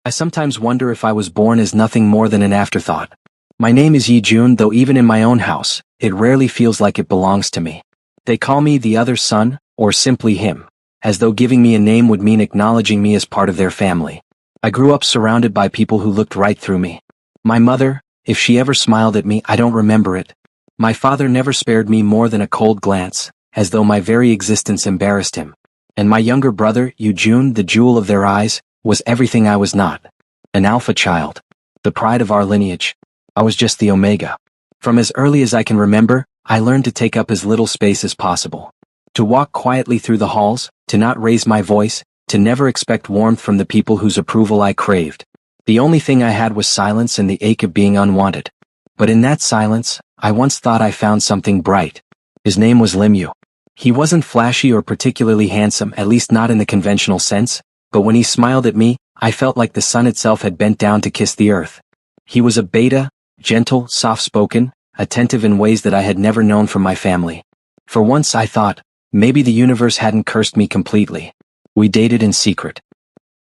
I sometimes wonder if I was born as nothing more than an afterthought. My name is Yi Jun, though even in my own house, it rarely feels like it belongs to me. They call me the other son, or simply him, as though giving me a name would mean acknowledging me as part of their family. I grew up surrounded by people who looked right through me. My mother, if she ever smiled at me, I don't remember it. My father never spared me more than a cold glance, as though my very existence embarrassed him. And my younger brother, Yu Jun, the jewel of their eyes, was everything I was not. An alpha child. The pride of our lineage. I was just the omega. From as early as I can remember, I learned to take up as little space as possible. To walk quietly through the halls, to not raise my voice, to never expect warmth from the people whose approval I craved. The only thing I had was silence and the ache of being unwanted. But in that silence, I once thought I found something bright. His name was Lim Yu. He wasn't flashy or particularly handsome, at least not in the conventional sense, but when he smiled at me, I felt like the sun itself had bent down to kiss the earth. He was a beta, gentle, soft-spoken, attentive in ways that I had never known from my family. For once I thought, maybe the universe hadn't cursed me completely. We dated in secret.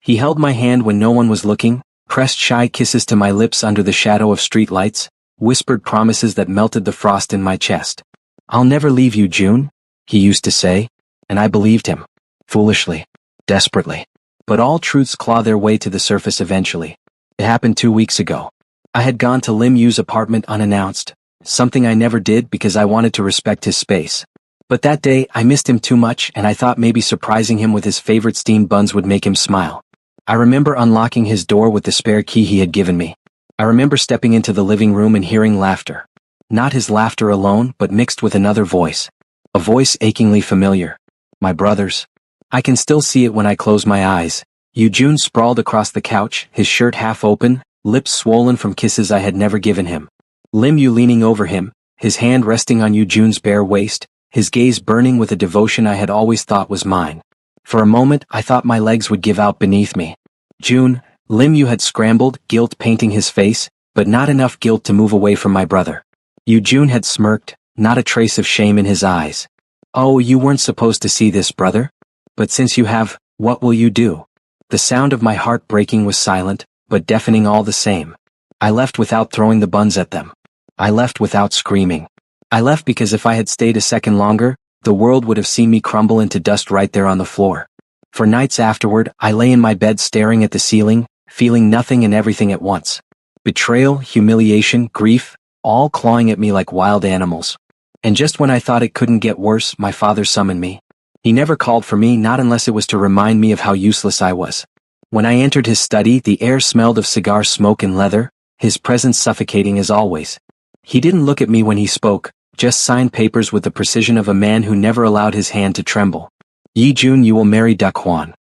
He held my hand when no one was looking, pressed shy kisses to my lips under the shadow of street lights, whispered promises that melted the frost in my chest. "I'll never leave you, June," he used to say, and I believed him. Foolishly. Desperately. But all truths claw their way to the surface eventually. It happened 2 weeks ago. I had gone to Lim Yu's apartment unannounced, something I never did because I wanted to respect his space. But that day, I missed him too much and I thought maybe surprising him with his favorite steamed buns would make him smile. I remember unlocking his door with the spare key he had given me. I remember stepping into the living room and hearing laughter. Not his laughter alone, but mixed with another voice. A voice achingly familiar. My brother's. I can still see it when I close my eyes. Yu Jun sprawled across the couch, his shirt half open, lips swollen from kisses I had never given him. Lim Yu leaning over him, his hand resting on Yu Jun's bare waist, his gaze burning with a devotion I had always thought was mine. For a moment, I thought my legs would give out beneath me. June, Lim Yu had scrambled, guilt painting his face, but not enough guilt to move away from my brother. Yu Jun had smirked, not a trace of shame in his eyes. "Oh, you weren't supposed to see this, brother? But since you have, what will you do?" The sound of my heart breaking was silent, but deafening all the same. I left without throwing the buns at them. I left without screaming. I left because if I had stayed a second longer, the world would have seen me crumble into dust right there on the floor. For nights afterward, I lay in my bed staring at the ceiling, feeling nothing and everything at once. Betrayal, humiliation, grief, all clawing at me like wild animals. And just when I thought it couldn't get worse, my father summoned me. He never called for me, not unless it was to remind me of how useless I was. When I entered his study, the air smelled of cigar smoke and leather, his presence suffocating as always. He didn't look at me when he spoke, just signed papers with the precision of a man who never allowed his hand to tremble. "Yi Jun, you will marry Duck Hwan."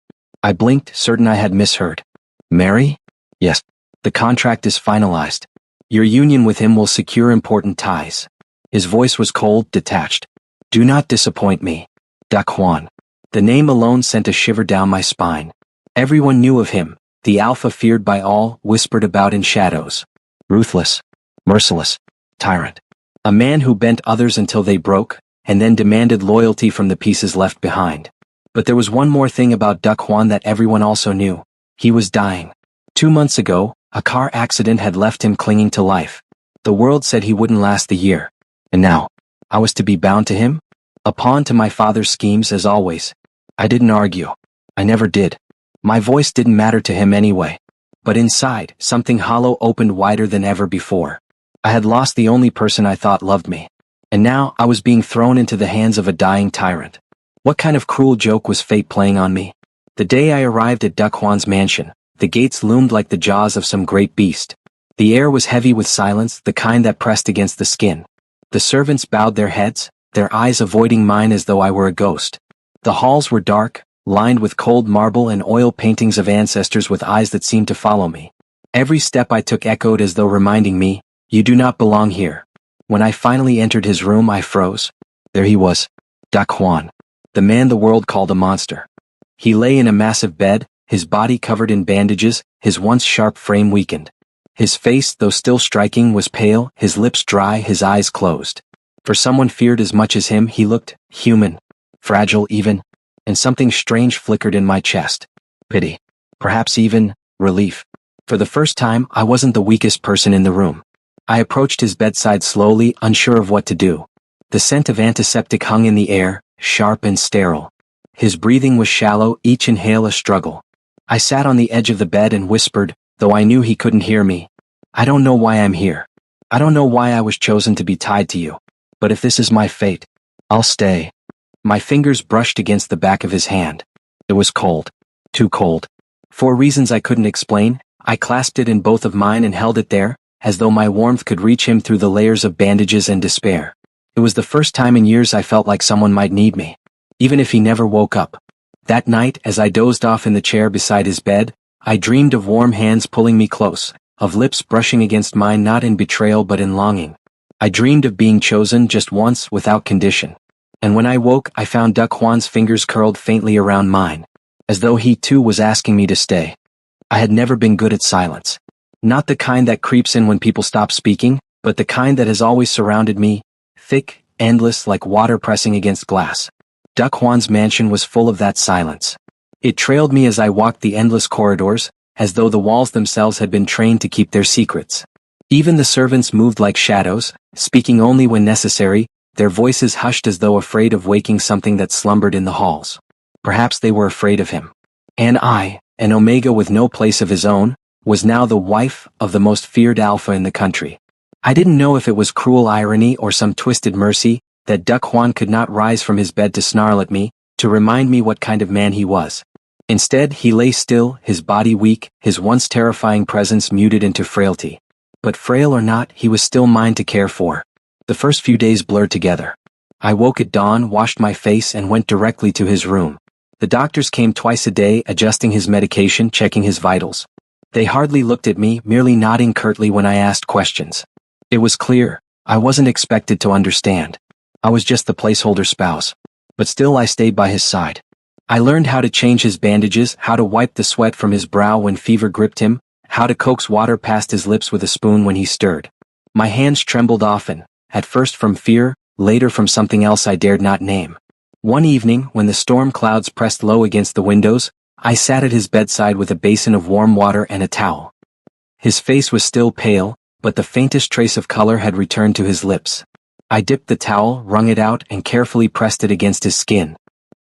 I blinked, certain I had misheard. "Marry?" "Yes. The contract is finalized. Your union with him will secure important ties." His voice was cold, detached. "Do not disappoint me. Duck Hwan." The name alone sent a shiver down my spine. Everyone knew of him, the alpha feared by all, whispered about in shadows. Ruthless. Merciless. Tyrant. A man who bent others until they broke, and then demanded loyalty from the pieces left behind. But there was one more thing about Duck Hwan that everyone also knew. He was dying. 2 months ago, a car accident had left him clinging to life. The world said he wouldn't last the year. And now, I was to be bound to him? A pawn to my father's schemes as always. I didn't argue. I never did. My voice didn't matter to him anyway. But inside, something hollow opened wider than ever before. I had lost the only person I thought loved me. And now, I was being thrown into the hands of a dying tyrant. What kind of cruel joke was fate playing on me? The day I arrived at Duck Hwan's mansion, the gates loomed like the jaws of some great beast. The air was heavy with silence, the kind that pressed against the skin. The servants bowed their heads, their eyes avoiding mine as though I were a ghost. The halls were dark, lined with cold marble and oil paintings of ancestors with eyes that seemed to follow me. Every step I took echoed as though reminding me, "You do not belong here." When I finally entered his room, I froze. There he was. Duck Hwan. The man the world called a monster. He lay in a massive bed, his body covered in bandages, his once sharp frame weakened. His face, though still striking, was pale, his lips dry, his eyes closed. For someone feared as much as him, he looked human, fragile even, and something strange flickered in my chest. Pity. Perhaps even relief. For the first time, I wasn't the weakest person in the room. I approached his bedside slowly, unsure of what to do. The scent of antiseptic hung in the air, sharp and sterile. His breathing was shallow, each inhale a struggle. I sat on the edge of the bed and whispered, though I knew he couldn't hear me. I don't know why I'm here. I don't know why I was chosen to be tied to you. But if this is my fate, I'll stay. My fingers brushed against the back of his hand. It was cold. Too cold. For reasons I couldn't explain, I clasped it in both of mine and held it there, as though my warmth could reach him through the layers of bandages and despair. It was the first time in years I felt like someone might need me, even if he never woke up. That night, as I dozed off in the chair beside his bed, I dreamed of warm hands pulling me close, of lips brushing against mine not in betrayal but in longing. I dreamed of being chosen just once without condition. And when I woke, I found Duck Juan's fingers curled faintly around mine, as though he too was asking me to stay. I had never been good at silence. Not the kind that creeps in when people stop speaking, but the kind that has always surrounded me, thick, endless like water pressing against glass. Duck Juan's mansion was full of that silence. It trailed me as I walked the endless corridors, as though the walls themselves had been trained to keep their secrets. Even the servants moved like shadows, speaking only when necessary, their voices hushed as though afraid of waking something that slumbered in the halls. Perhaps they were afraid of him. And I, an Omega with no place of his own, was now the wife of the most feared Alpha in the country. I didn't know if it was cruel irony or some twisted mercy, that Duck Juan could not rise from his bed to snarl at me, to remind me what kind of man he was. Instead, he lay still, his body weak, his once terrifying presence muted into frailty. But frail or not, he was still mine to care for. The first few days blurred together. I woke at dawn, washed my face, and went directly to his room. The doctors came twice a day, adjusting his medication, checking his vitals. They hardly looked at me, merely nodding curtly when I asked questions. It was clear, I wasn't expected to understand. I was just the placeholder spouse. But still I stayed by his side. I learned how to change his bandages, how to wipe the sweat from his brow when fever gripped him, how to coax water past his lips with a spoon when he stirred. My hands trembled often, at first from fear, later from something else I dared not name. One evening, when the storm clouds pressed low against the windows, I sat at his bedside with a basin of warm water and a towel. His face was still pale, but the faintest trace of color had returned to his lips. I dipped the towel, wrung it out, and carefully pressed it against his skin.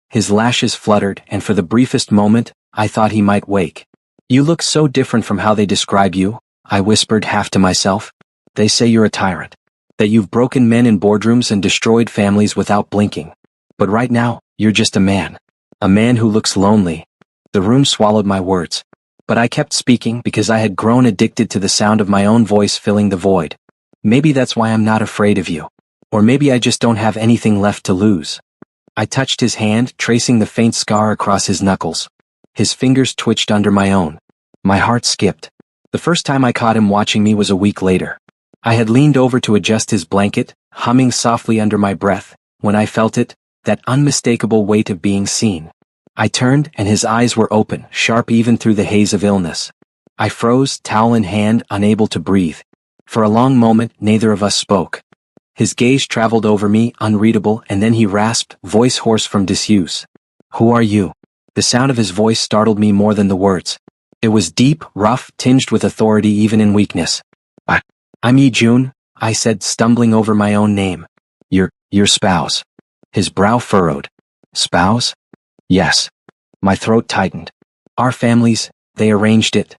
His lashes fluttered, and for the briefest moment, I thought he might wake. "You look so different from how they describe you," I whispered half to myself. "They say you're a tyrant. That you've broken men in boardrooms and destroyed families without blinking. But right now, you're just a man. A man who looks lonely." The room swallowed my words. But I kept speaking because I had grown addicted to the sound of my own voice filling the void. Maybe that's why I'm not afraid of you. Or maybe I just don't have anything left to lose. I touched his hand, tracing the faint scar across his knuckles. His fingers twitched under my own. My heart skipped. The first time I caught him watching me was a week later. I had leaned over to adjust his blanket, humming softly under my breath, when I felt it, that unmistakable weight of being seen. I turned, and his eyes were open, sharp even through the haze of illness. I froze, towel in hand, unable to breathe. For a long moment, neither of us spoke. His gaze traveled over me, unreadable, and then he rasped, voice hoarse from disuse. "Who are you?" The sound of his voice startled me more than the words. It was deep, rough, tinged with authority even in weakness. I'm Yi Jun," I said, stumbling over my own name. Your spouse." His brow furrowed. "Spouse?" "Yes." My throat tightened. "Our families, they arranged it."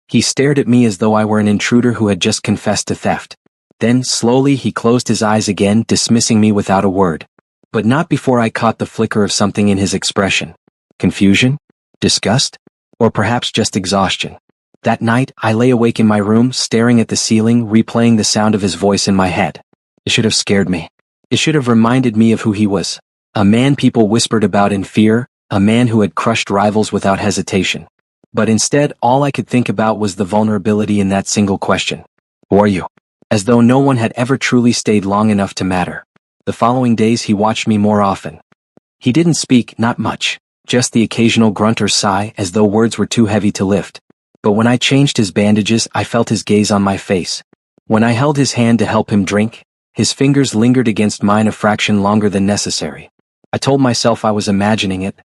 He stared at me as though I were an intruder who had just confessed to theft. Then, slowly, he closed his eyes again, dismissing me without a word. But not before I caught the flicker of something in his expression. Confusion? Disgust? Or perhaps just exhaustion. That night, I lay awake in my room, staring at the ceiling, replaying the sound of his voice in my head. It should have scared me. It should have reminded me of who he was. A man people whispered about in fear, a man who had crushed rivals without hesitation. But instead, all I could think about was the vulnerability in that single question. "Who are you?" As though no one had ever truly stayed long enough to matter. The following days he watched me more often. He didn't speak, not much, just the occasional grunt or sigh, as though words were too heavy to lift. But when I changed his bandages, I felt his gaze on my face. When I held his hand to help him drink, his fingers lingered against mine a fraction longer than necessary. I told myself I was imagining it,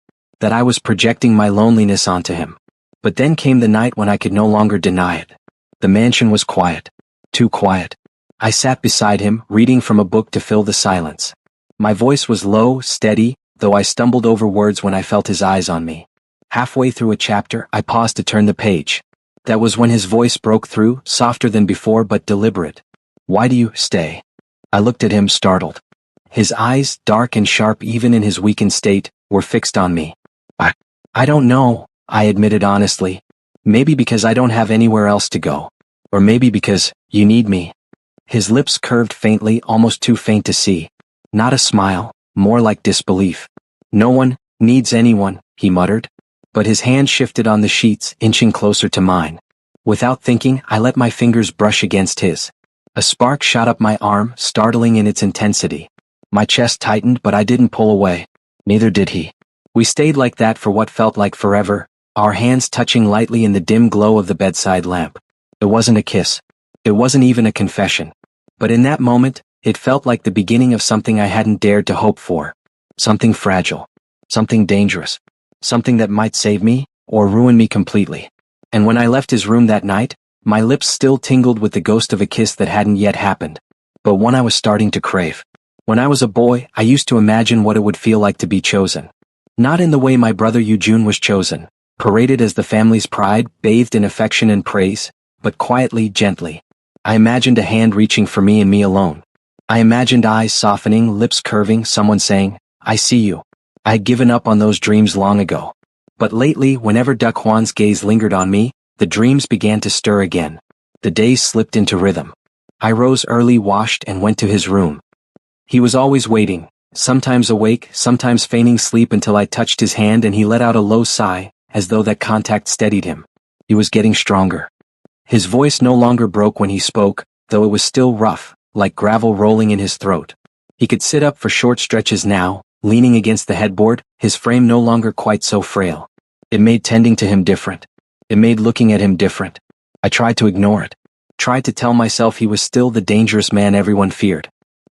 that I was projecting my loneliness onto him. But then came the night when I could no longer deny it. The mansion was quiet. Too quiet. I sat beside him, reading from a book to fill the silence. My voice was low, steady, though I stumbled over words when I felt his eyes on me. Halfway through a chapter, I paused to turn the page. That was when his voice broke through, softer than before but deliberate. "Why do you stay?" I looked at him, startled. His eyes, dark and sharp even in his weakened state, were fixed on me. I don't know," I admitted honestly. "Maybe because I don't have anywhere else to go. Or maybe because you need me." His lips curved faintly, almost too faint to see. Not a smile, more like disbelief. "No one needs anyone," he muttered. But his hand shifted on the sheets, inching closer to mine. Without thinking, I let my fingers brush against his. A spark shot up my arm, startling in its intensity. My chest tightened, but I didn't pull away. Neither did he. We stayed like that for what felt like forever, our hands touching lightly in the dim glow of the bedside lamp. It wasn't a kiss. It wasn't even a confession. But in that moment, it felt like the beginning of something I hadn't dared to hope for. Something fragile. Something dangerous. Something that might save me, or ruin me completely. And when I left his room that night, my lips still tingled with the ghost of a kiss that hadn't yet happened. But one I was starting to crave. When I was a boy, I used to imagine what it would feel like to be chosen. Not in the way my brother Eugene was chosen, paraded as the family's pride, bathed in affection and praise, but quietly, gently. I imagined a hand reaching for me and me alone. I imagined eyes softening, lips curving, someone saying, "I see you." I had given up on those dreams long ago. But lately, whenever Duck Juan's gaze lingered on me, the dreams began to stir again. The days slipped into rhythm. I rose early, washed, and went to his room. He was always waiting, sometimes awake, sometimes feigning sleep until I touched his hand and he let out a low sigh, as though that contact steadied him. He was getting stronger. His voice no longer broke when he spoke, though it was still rough, like gravel rolling in his throat. He could sit up for short stretches now, leaning against the headboard, his frame no longer quite so frail. It made tending to him different. It made looking at him different. I tried to ignore it. Tried to tell myself he was still the dangerous man everyone feared.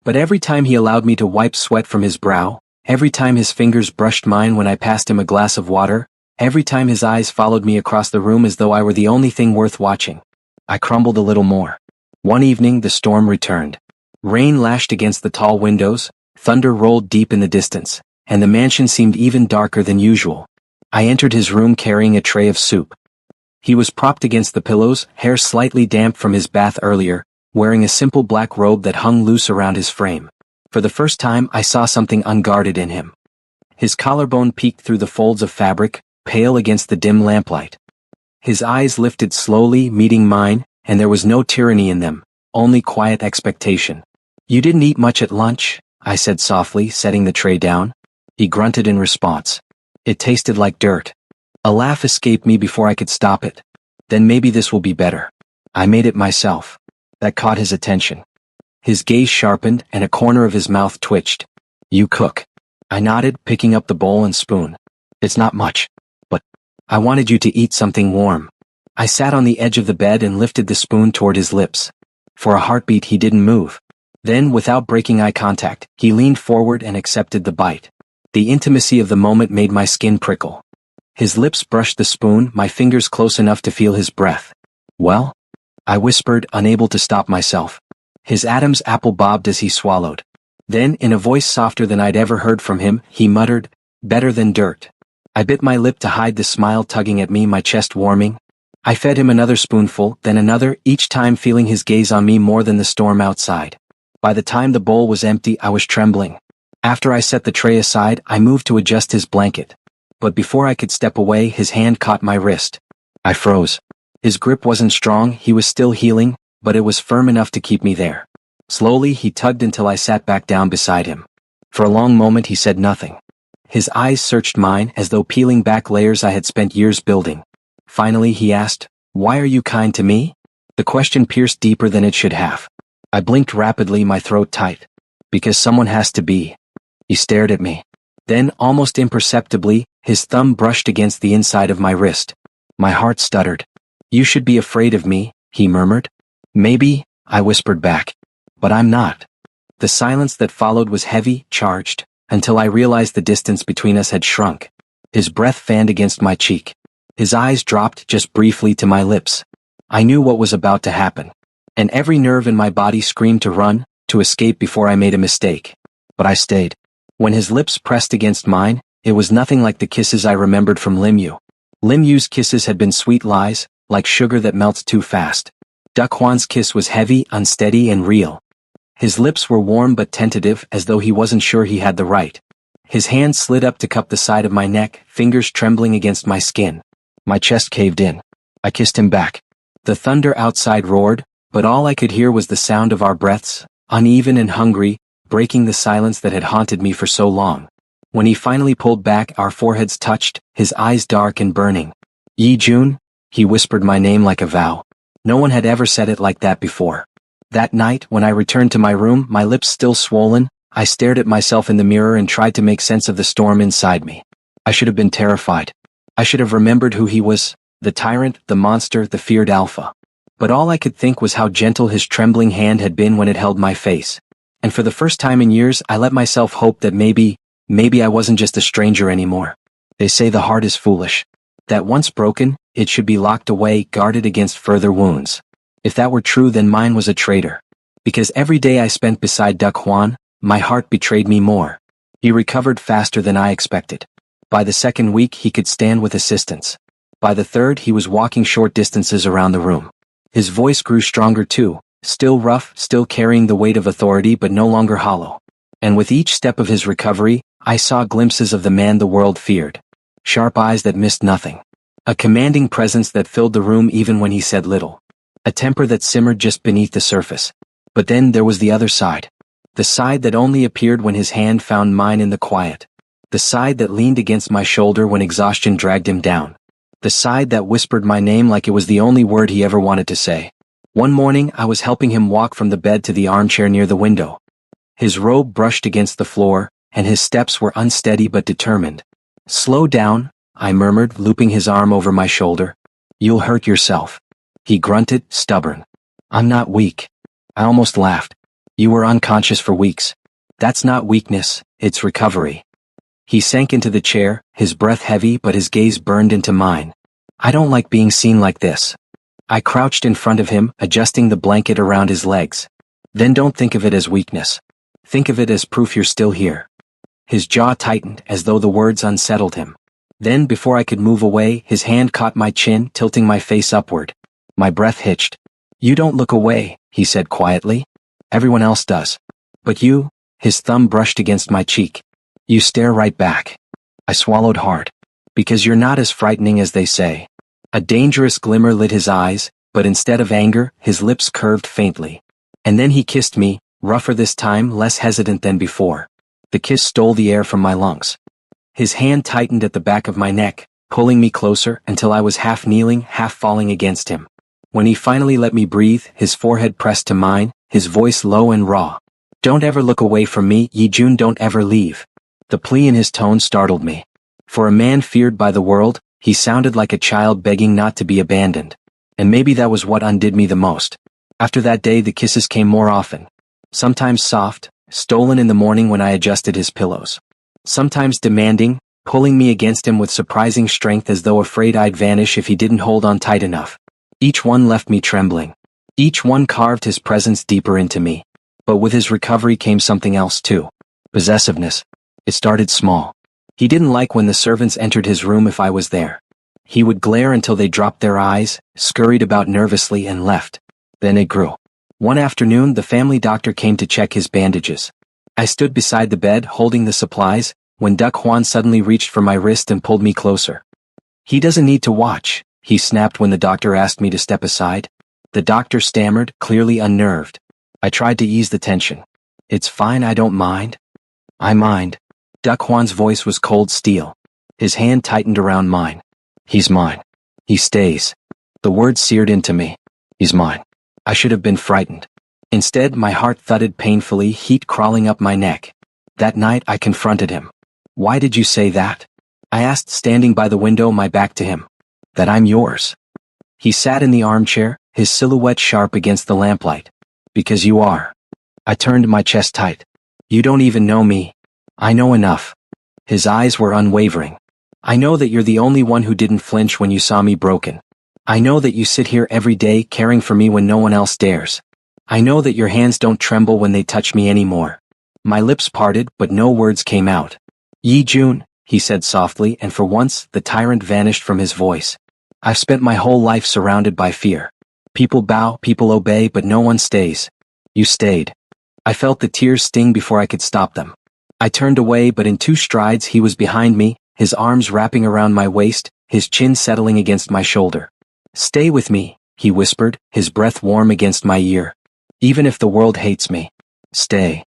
But every time he allowed me to wipe sweat from his brow, every time his fingers brushed mine when I passed him a glass of water, every time his eyes followed me across the room as though I were the only thing worth watching, I crumbled a little more. One evening the storm returned. Rain lashed against the tall windows, thunder rolled deep in the distance, and the mansion seemed even darker than usual. I entered his room carrying a tray of soup. He was propped against the pillows, hair slightly damp from his bath earlier, wearing a simple black robe that hung loose around his frame. For the first time I saw something unguarded in him. His collarbone peeked through the folds of fabric, pale against the dim lamplight. His eyes lifted slowly, meeting mine, and there was no tyranny in them, only quiet expectation. "You didn't eat much at lunch," I said softly, setting the tray down. He grunted in response. It tasted like dirt. A laugh escaped me before I could stop it. "Then maybe this will be better. I made it myself." That caught his attention. His gaze sharpened, and a corner of his mouth twitched. "You cook." I nodded, picking up the bowl and spoon. "It's not much. But I wanted you to eat something warm." I sat on the edge of the bed and lifted the spoon toward his lips. For a heartbeat he didn't move. Then, without breaking eye contact, he leaned forward and accepted the bite. The intimacy of the moment made my skin prickle. His lips brushed the spoon, my fingers close enough to feel his breath. "Well?" I whispered, unable to stop myself. His Adam's apple bobbed as he swallowed. Then, in a voice softer than I'd ever heard from him, he muttered, "Better than dirt." I bit my lip to hide the smile tugging at me, my chest warming. I fed him another spoonful, then another, each time feeling his gaze on me more than the storm outside. By the time the bowl was empty, I was trembling. After I set the tray aside, I moved to adjust his blanket. But before I could step away, his hand caught my wrist. I froze. His grip wasn't strong, he was still healing, but it was firm enough to keep me there. Slowly, he tugged until I sat back down beside him. For a long moment he said nothing. His eyes searched mine as though peeling back layers I had spent years building. Finally he asked, "Why are you kind to me?" The question pierced deeper than it should have. I blinked rapidly, my throat tight. "Because someone has to be." He stared at me. Then, almost imperceptibly, his thumb brushed against the inside of my wrist. My heart stuttered. "You should be afraid of me," he murmured. "Maybe," I whispered back. "But I'm not." The silence that followed was heavy, charged, until I realized the distance between us had shrunk. His breath fanned against my cheek. His eyes dropped just briefly to my lips. I knew what was about to happen. And every nerve in my body screamed to run, to escape before I made a mistake. But I stayed. When his lips pressed against mine, it was nothing like the kisses I remembered from Lim Yu. Lim Yu's kisses had been sweet lies, like sugar that melts too fast. Duck Huan's kiss was heavy, unsteady, and real. His lips were warm but tentative, as though he wasn't sure he had the right. His hand slid up to cup the side of my neck, fingers trembling against my skin. My chest caved in. I kissed him back. The thunder outside roared, but all I could hear was the sound of our breaths, uneven and hungry, breaking the silence that had haunted me for so long. When he finally pulled back, our foreheads touched, his eyes dark and burning. Yi Jun? He whispered my name like a vow. No one had ever said it like that before. That night, when I returned to my room, my lips still swollen, I stared at myself in the mirror and tried to make sense of the storm inside me. I should have been terrified. I should have remembered who he was, the tyrant, the monster, the feared alpha. But all I could think was how gentle his trembling hand had been when it held my face. And for the first time in years, I let myself hope that maybe I wasn't just a stranger anymore. They say the heart is foolish. That once broken, it should be locked away, guarded against further wounds. If that were true, then mine was a traitor. Because every day I spent beside Duck Huan, my heart betrayed me more. He recovered faster than I expected. By the second week, he could stand with assistance. By the third, he was walking short distances around the room. His voice grew stronger too, still rough, still carrying the weight of authority but no longer hollow. And with each step of his recovery, I saw glimpses of the man the world feared. Sharp eyes that missed nothing. A commanding presence that filled the room even when he said little. A temper that simmered just beneath the surface. But then there was the other side. The side that only appeared when his hand found mine in the quiet. The side that leaned against my shoulder when exhaustion dragged him down. The side that whispered my name like it was the only word he ever wanted to say. One morning, I was helping him walk from the bed to the armchair near the window. His robe brushed against the floor, and his steps were unsteady but determined. "Slow down," I murmured, looping his arm over my shoulder. "You'll hurt yourself." He grunted, stubborn. "I'm not weak." I almost laughed. "You were unconscious for weeks. That's not weakness, it's recovery." He sank into the chair, his breath heavy but his gaze burned into mine. "I don't like being seen like this." I crouched in front of him, adjusting the blanket around his legs. "Then don't think of it as weakness. Think of it as proof you're still here." His jaw tightened as though the words unsettled him. Then, before I could move away, his hand caught my chin, tilting my face upward. My breath hitched. "You don't look away," he said quietly. "Everyone else does. But you," his thumb brushed against my cheek. "You stare right back." I swallowed hard. "Because you're not as frightening as they say." A dangerous glimmer lit his eyes, but instead of anger, his lips curved faintly. And then he kissed me, rougher this time, less hesitant than before. The kiss stole the air from my lungs. His hand tightened at the back of my neck, pulling me closer until I was half kneeling, half falling against him. When he finally let me breathe, his forehead pressed to mine, his voice low and raw. "Don't ever look away from me, Yi Jun, don't ever leave." The plea in his tone startled me. For a man feared by the world, he sounded like a child begging not to be abandoned. And maybe that was what undid me the most. After that day, the kisses came more often. Sometimes soft, stolen in the morning when I adjusted his pillows. Sometimes demanding, pulling me against him with surprising strength as though afraid I'd vanish if he didn't hold on tight enough. Each one left me trembling. Each one carved his presence deeper into me. But with his recovery came something else too. Possessiveness. It started small. He didn't like when the servants entered his room if I was there. He would glare until they dropped their eyes, scurried about nervously and left. Then it grew. One afternoon, the family doctor came to check his bandages. I stood beside the bed, holding the supplies, when Duck Huan suddenly reached for my wrist and pulled me closer. "He doesn't need to watch," he snapped when the doctor asked me to step aside. The doctor stammered, clearly unnerved. I tried to ease the tension. "It's fine, I don't mind." "I mind." Duck Huan's voice was cold steel. His hand tightened around mine. "He's mine. He stays." The words seared into me. "He's mine." I should have been frightened. Instead, my heart thudded painfully, heat crawling up my neck. That night, I confronted him. "Why did you say that?" I asked, standing by the window, my back to him. "That I'm yours." He sat in the armchair, his silhouette sharp against the lamplight. "Because you are." I turned my chest tight. "You don't even know me." "I know enough." His eyes were unwavering. I know that you're the only one who didn't flinch when you saw me broken. I know that you sit here every day caring for me when no one else dares. I know that your hands don't tremble when they touch me anymore. My lips parted, but no words came out. Yi Jun, he said softly, and for once, the tyrant vanished from his voice. I've spent my whole life surrounded by fear. People bow, people obey, but no one stays. You stayed. I felt the tears sting before I could stop them. I turned away, but in 2 strides he was behind me, his arms wrapping around my waist, his chin settling against my shoulder. Stay with me, he whispered, his breath warm against my ear. Even if the world hates me. Stay.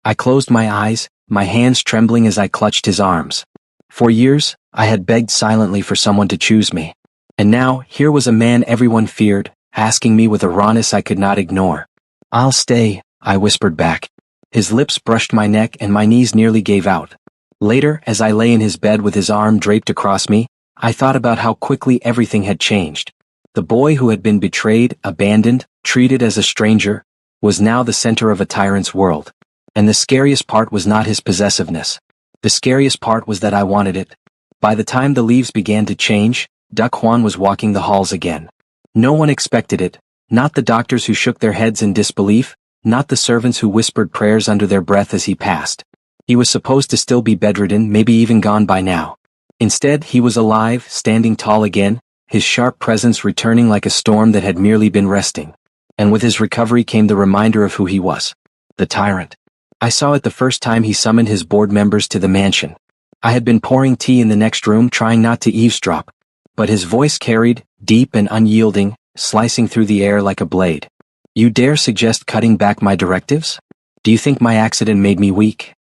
I closed my eyes, my hands trembling as I clutched his arms. For years, I had begged silently for someone to choose me. And now, here was a man everyone feared, asking me with a rawness I could not ignore. I'll stay, I whispered back. His lips brushed my neck and my knees nearly gave out. Later, as I lay in his bed with his arm draped across me, I thought about how quickly everything had changed. The boy who had been betrayed, abandoned, treated as a stranger, was now the center of a tyrant's world. And the scariest part was not his possessiveness. The scariest part was that I wanted it. By the time the leaves began to change, Duck Huan was walking the halls again. No one expected it, not the doctors who shook their heads in disbelief, not the servants who whispered prayers under their breath as he passed. He was supposed to still be bedridden, maybe even gone by now. Instead, he was alive, standing tall again, his sharp presence returning like a storm that had merely been resting. And with his recovery came the reminder of who he was. The tyrant. I saw it the first time he summoned his board members to the mansion. I had been pouring tea in the next room, trying not to eavesdrop. But his voice carried, deep and unyielding, slicing through the air like a blade. You dare suggest cutting back my directives? Do you think my accident made me weak?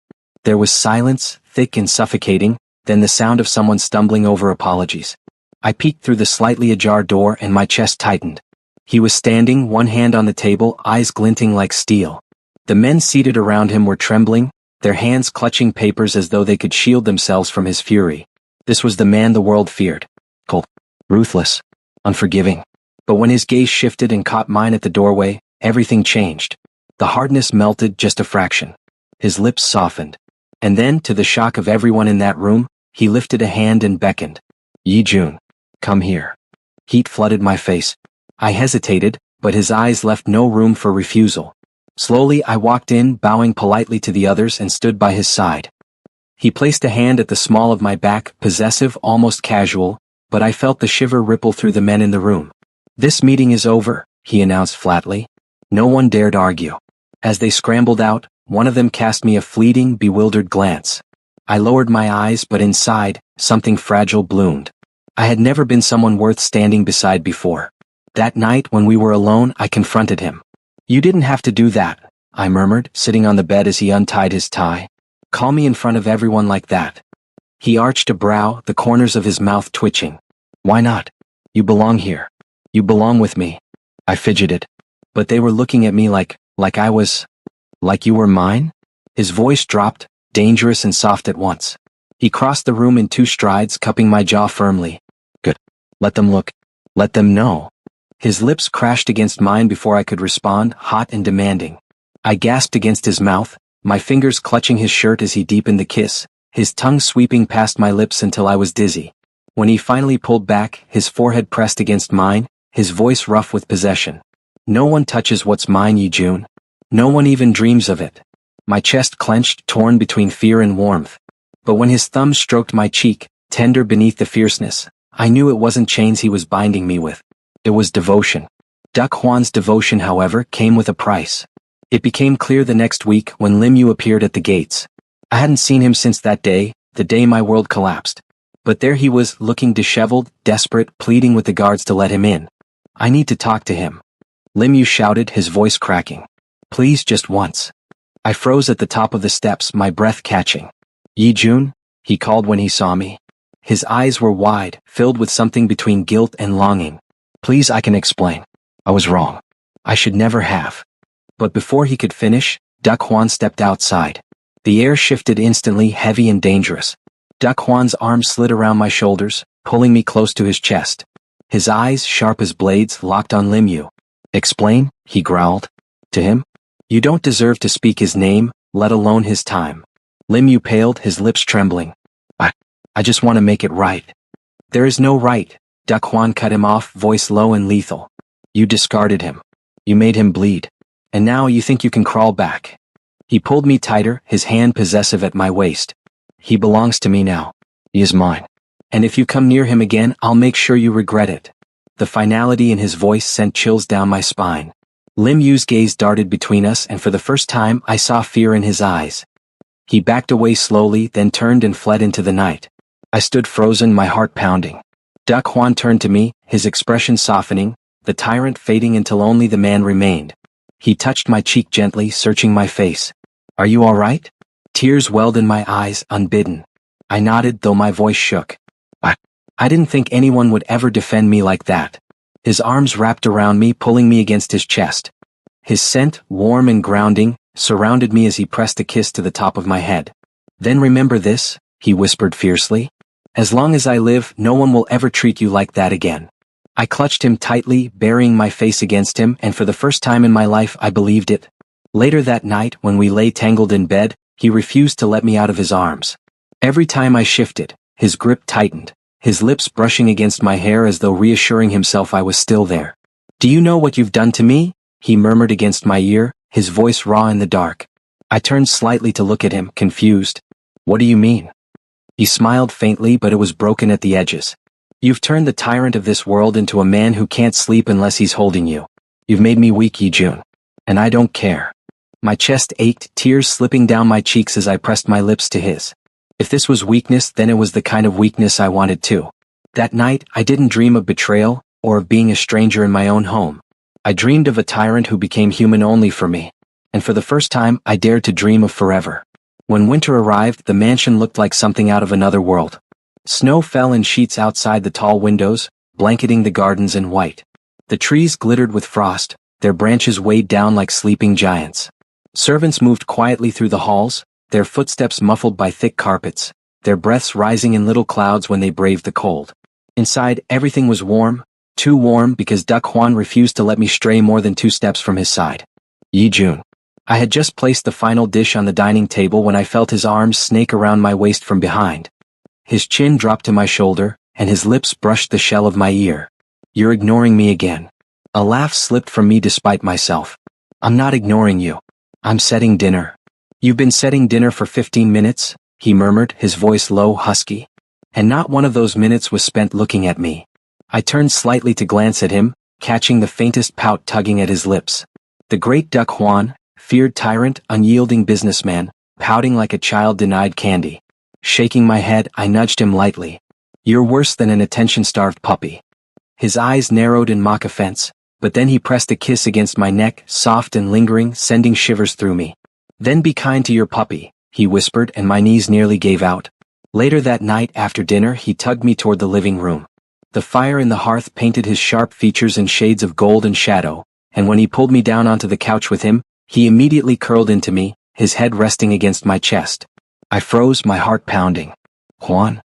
There was silence, thick and suffocating, then the sound of someone stumbling over apologies. I peeked through the slightly ajar door and my chest tightened. He was standing, one hand on the table, eyes glinting like steel. The men seated around him were trembling, their hands clutching papers as though they could shield themselves from his fury. This was the man the world feared. Cold, ruthless, unforgiving. But when his gaze shifted and caught mine at the doorway, everything changed. The hardness melted just a fraction. His lips softened. And then, to the shock of everyone in that room, he lifted a hand and beckoned. Yi Jun, come here. Heat flooded my face. I hesitated, but his eyes left no room for refusal. Slowly I walked in, bowing politely to the others, and stood by his side. He placed a hand at the small of my back, possessive, almost casual, but I felt the shiver ripple through the men in the room. This meeting is over, he announced flatly. No one dared argue. As they scrambled out, one of them cast me a fleeting, bewildered glance. I lowered my eyes, but inside, something fragile bloomed. I had never been someone worth standing beside before. That night when we were alone, I confronted him. You didn't have to do that, I murmured, sitting on the bed as he untied his tie. Call me in front of everyone like that. He arched a brow, the corners of his mouth twitching. Why not? You belong here. You belong with me. I fidgeted. But they were looking at me like you were mine? His voice dropped, dangerous and soft at once. He crossed the room in 2 strides, cupping my jaw firmly. Good. Let them look. Let them know. His lips crashed against mine before I could respond, hot and demanding. I gasped against his mouth, my fingers clutching his shirt as he deepened the kiss, his tongue sweeping past my lips until I was dizzy. When he finally pulled back, his forehead pressed against mine, his voice rough with possession. No one touches what's mine, Yi Jun. No one even dreams of it. My chest clenched, torn between fear and warmth. But when his thumb stroked my cheek, tender beneath the fierceness, I knew it wasn't chains he was binding me with. It was devotion. Duck Huan's devotion, however, came with a price. It became clear the next week when Lim Yu appeared at the gates. I hadn't seen him since that day, the day my world collapsed. But there he was, looking disheveled, desperate, pleading with the guards to let him in. I need to talk to him. Lim Yu shouted, his voice cracking. Please, just once. I froze at the top of the steps, my breath catching. Yi Jun? He called when he saw me. His eyes were wide, filled with something between guilt and longing. Please, I can explain. I was wrong. I should never have. But before he could finish, Duck Huan stepped outside. The air shifted instantly, heavy and dangerous. Duck Huan's arm slid around my shoulders, pulling me close to his chest. His eyes, sharp as blades, locked on Lim Yu. Explain, he growled. To him? You don't deserve to speak his name, let alone his time. Lim Yu paled, his lips trembling. I just want to make it right. There is no right. Duck Juan cut him off, voice low and lethal. You discarded him. You made him bleed. And now you think you can crawl back. He pulled me tighter, his hand possessive at my waist. He belongs to me now. He is mine. And if you come near him again, I'll make sure you regret it. The finality in his voice sent chills down my spine. Lim Yu's gaze darted between us, and for the first time I saw fear in his eyes. He backed away slowly, then turned and fled into the night. I stood frozen, my heart pounding. Duck Juan turned to me, his expression softening, the tyrant fading until only the man remained. He touched my cheek gently, searching my face. Are you all right? Tears welled in my eyes, unbidden. I nodded, though my voice shook. I didn't think anyone would ever defend me like that. His arms wrapped around me, pulling me against his chest. His scent, warm and grounding, surrounded me as he pressed a kiss to the top of my head. Then remember this, he whispered fiercely. As long as I live, no one will ever treat you like that again. I clutched him tightly, burying my face against him, and for the first time in my life I believed it. Later that night, when we lay tangled in bed, he refused to let me out of his arms. Every time I shifted, his grip tightened, his lips brushing against my hair as though reassuring himself I was still there. Do you know what you've done to me? He murmured against my ear, his voice raw in the dark. I turned slightly to look at him, confused. What do you mean? He smiled faintly, but it was broken at the edges. You've turned the tyrant of this world into a man who can't sleep unless he's holding you. You've made me weak, Yi-jun. And I don't care. My chest ached, tears slipping down my cheeks as I pressed my lips to his. If this was weakness, then it was the kind of weakness I wanted too. That night, I didn't dream of betrayal, or of being a stranger in my own home. I dreamed of a tyrant who became human only for me. And for the first time, I dared to dream of forever. When winter arrived, the mansion looked like something out of another world. Snow fell in sheets outside the tall windows, blanketing the gardens in white. The trees glittered with frost, their branches weighed down like sleeping giants. Servants moved quietly through the halls, their footsteps muffled by thick carpets, their breaths rising in little clouds when they braved the cold. Inside, everything was warm, too warm because Duck Juan refused to let me stray more than 2 steps from his side. Yi-jun. I had just placed the final dish on the dining table when I felt his arms snake around my waist from behind. His chin dropped to my shoulder, and his lips brushed the shell of my ear. You're ignoring me again. A laugh slipped from me despite myself. I'm not ignoring you. I'm setting dinner. You've been setting dinner for 15 minutes, he murmured, his voice low, husky. And not one of those minutes was spent looking at me. I turned slightly to glance at him, catching the faintest pout tugging at his lips. The great Duck Juan, feared tyrant, unyielding businessman, pouting like a child denied candy. Shaking my head, I nudged him lightly. You're worse than an attention-starved puppy. His eyes narrowed in mock offense, but then he pressed a kiss against my neck, soft and lingering, sending shivers through me. Then be kind to your puppy, he whispered, and my knees nearly gave out. Later that night after dinner, he tugged me toward the living room. The fire in the hearth painted his sharp features in shades of gold and shadow, and when he pulled me down onto the couch with him, he immediately curled into me, his head resting against my chest. I froze, my heart pounding. Juan?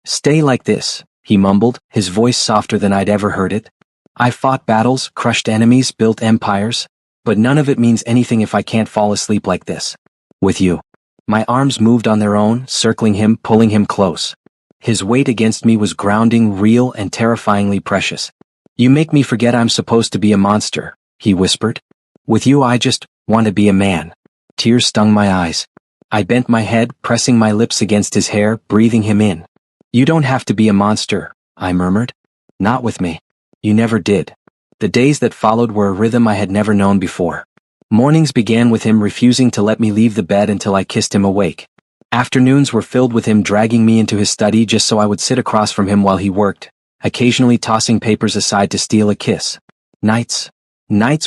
Stay like this, he mumbled, his voice softer than I'd ever heard it. I fought battles, crushed enemies, built empires, but none of it means anything if I can't fall asleep like this. With you. My arms moved on their own, circling him, pulling him close. His weight against me was grounding, real, and terrifyingly precious. You make me forget I'm supposed to be a monster, he whispered. With you I just want to be a man. Tears stung my eyes. I bent my head, pressing my lips against his hair, breathing him in. You don't have to be a monster, I murmured. Not with me. You never did. The days that followed were a rhythm I had never known before. Mornings began with him refusing to let me leave the bed until I kissed him awake. Afternoons were filled with him dragging me into his study just so I would sit across from him while he worked, occasionally tossing papers aside to steal a kiss. Nights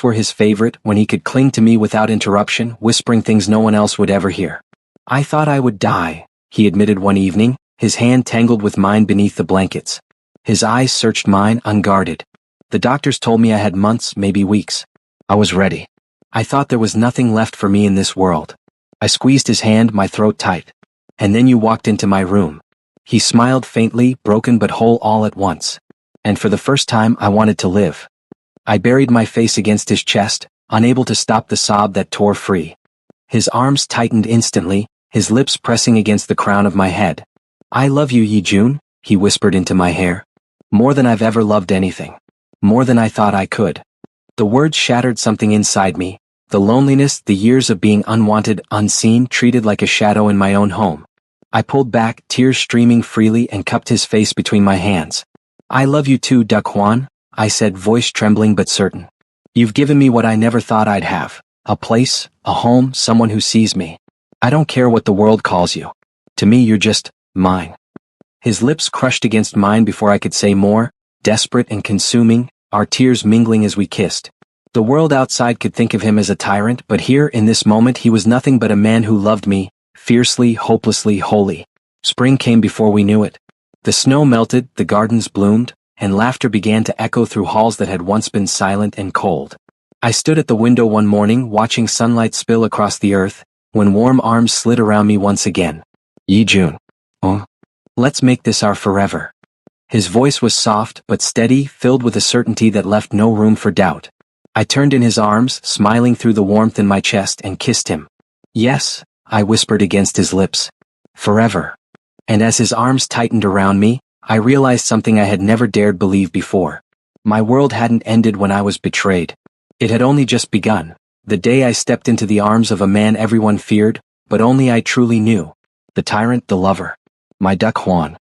were his favorite, when he could cling to me without interruption, whispering things no one else would ever hear. I thought I would die, he admitted one evening, his hand tangled with mine beneath the blankets. His eyes searched mine, unguarded. The doctors told me I had months, maybe weeks. I was ready. I thought there was nothing left for me in this world. I squeezed his hand, my throat tight. And then you walked into my room. He smiled faintly, broken but whole all at once. And for the first time I wanted to live. I buried my face against his chest, unable to stop the sob that tore free. His arms tightened instantly, his lips pressing against the crown of my head. I love you, Yi-jun, he whispered into my hair. More than I've ever loved anything. More than I thought I could. The words shattered something inside me, the loneliness, the years of being unwanted, unseen, treated like a shadow in my own home. I pulled back, tears streaming freely, and cupped his face between my hands. I love you too, Duck-hwan, I said, voice trembling but certain. You've given me what I never thought I'd have. A place, a home, someone who sees me. I don't care what the world calls you. To me you're just mine. His lips crushed against mine before I could say more, desperate and consuming, our tears mingling as we kissed. The world outside could think of him as a tyrant, but here in this moment he was nothing but a man who loved me, fiercely, hopelessly, wholly. Spring came before we knew it. The snow melted, the gardens bloomed, and laughter began to echo through halls that had once been silent and cold. I stood at the window one morning watching sunlight spill across the earth, when warm arms slid around me once again. Yi-jun. Oh. Let's make this our forever. His voice was soft but steady, filled with a certainty that left no room for doubt. I turned in his arms, smiling through the warmth in my chest, and kissed him. Yes, I whispered against his lips. Forever. And as his arms tightened around me, I realized something I had never dared believe before. My world hadn't ended when I was betrayed. It had only just begun. The day I stepped into the arms of a man everyone feared, but only I truly knew. The tyrant, the lover. My Duck-hwan.